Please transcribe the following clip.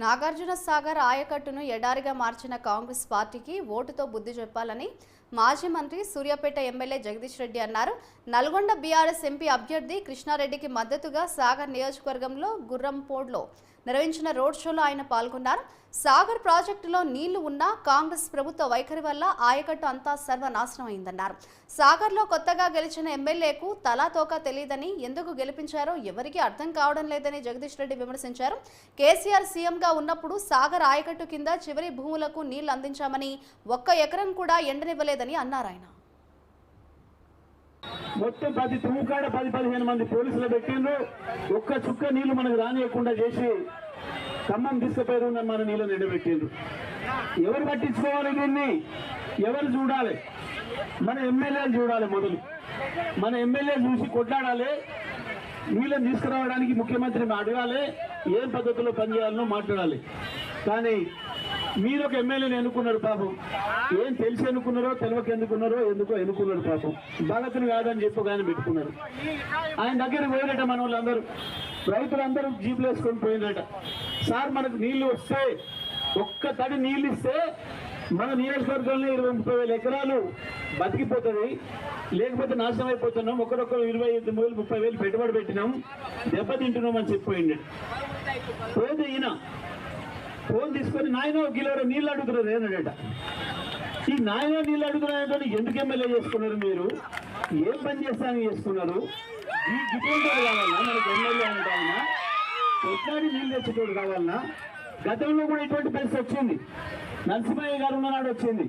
నాగార్జున సాగర్ ఆయకట్టును ఎడారిగా మార్చిన కాంగ్రెస్ పార్టీకి ఓటుతో బుద్ధి చెప్పాలని మాజీ మంత్రి సూర్యాపేట ఎమ్మెల్యే జగదీష్ రెడ్డి అన్నారు. నల్గొండ బీఆర్ఎస్ ఎంపీ అభ్యర్థి కృష్ణారెడ్డికి మద్దతుగా సాగర్ నియోజకవర్గంలో గుర్రంపోడ్లో నిర్వహించిన రోడ్ షోలో ఆయన పాల్గొన్నారు. సాగర్ ప్రాజెక్టులో నీళ్లు ఉన్నా కాంగ్రెస్ ప్రభుత్వ వైఖరి వల్ల ఆయకట్టు అంతా సర్వనాశనం అయిందన్నారు. సాగర్లో కొత్తగా గెలిచిన ఎమ్మెల్యేకు తలాతోక తెలియదని, ఎందుకు గెలిపించారో ఎవరికీ అర్థం కావడం లేదని జగదీష్ రెడ్డి విమర్శించారు. కేసీఆర్ సీఎంగా ఉన్నప్పుడు సాగర్ ఆయకట్టు కింద చివరి భూములకు నీళ్లు అందించామని, ఒక్క ఎకరం కూడా ఎండనివ్వలేదని అన్నారు. ఆయన మొత్తం 10 తూకాడ 10-15 మంది పోలీసులు పెట్టిండ్రు. ఒక్క చుక్క నీళ్లు మనకు రానియకుండా చేసి ఖమ్మం తీసుకుపోయారు. మన నీళ్ళని ఎండబెట్టిండ్రు. ఎవరు పట్టించుకోవాలి? దీన్ని ఎవరు చూడాలి? మన ఎమ్మెల్యేలు చూడాలి. మొదలు మన ఎమ్మెల్యే చూసి కొట్లాడాలి. నీళ్ళని తీసుకురావడానికి ముఖ్యమంత్రిని అడగాలి. ఏం పద్ధతిలో పనిచేయాలనో మాట్లాడాలి. కానీ మీరు ఒక ఎమ్మెల్యేని ఎన్నుకున్నారు. పాపం ఏం తెలిసి ఎన్నుకున్నారో తెలియక ఎందుకో ఎన్నుకున్నారు. పాపం భగతులు కాదని చెప్పి ఆయన పెట్టుకున్నారు. ఆయన దగ్గరికి పోయినట్ట మన వాళ్ళందరూ, రైతులందరూ జీపులు వేసుకొని పోయినట. సార్ మనకు నీళ్లు వస్తే, ఒక్క తడి నీళ్ళు ఇస్తే మన నియోజకవర్గంలో 20-30 వేల ఎకరాలు బతికిపోతుంది, లేకపోతే నాశనం అయిపోతున్నాం. ఒకరొకరు 25,000-30 వేలు పెట్టుబడి పెట్టినాం, దెబ్బతింటున్నాం అని చెప్పిపోయింది. పోతే ఈయన ఫోన్ తీసుకొని నాయన కిలో నీళ్ళు అడుగుతున్నారు ఏనడట. ఈ నాయన నీళ్ళు అడుగుతున్నారంటే ఎందుకు ఎమ్మెల్యే చేసుకున్నారు? మీరు ఏం పని చేస్తానని చేసుకున్నారు? ఈ గిట్టోడు కావాలన్నా మనకు ఎమ్మెల్యే అంటే? ఆయన కొట్లాడి నీళ్ళు తెచ్చేటోడు కావాలన్నా? గతంలో కూడా ఇటువంటి పరిస్థితి వచ్చింది. నరసింహయ్య గారు ఉన్ననాడు వచ్చింది.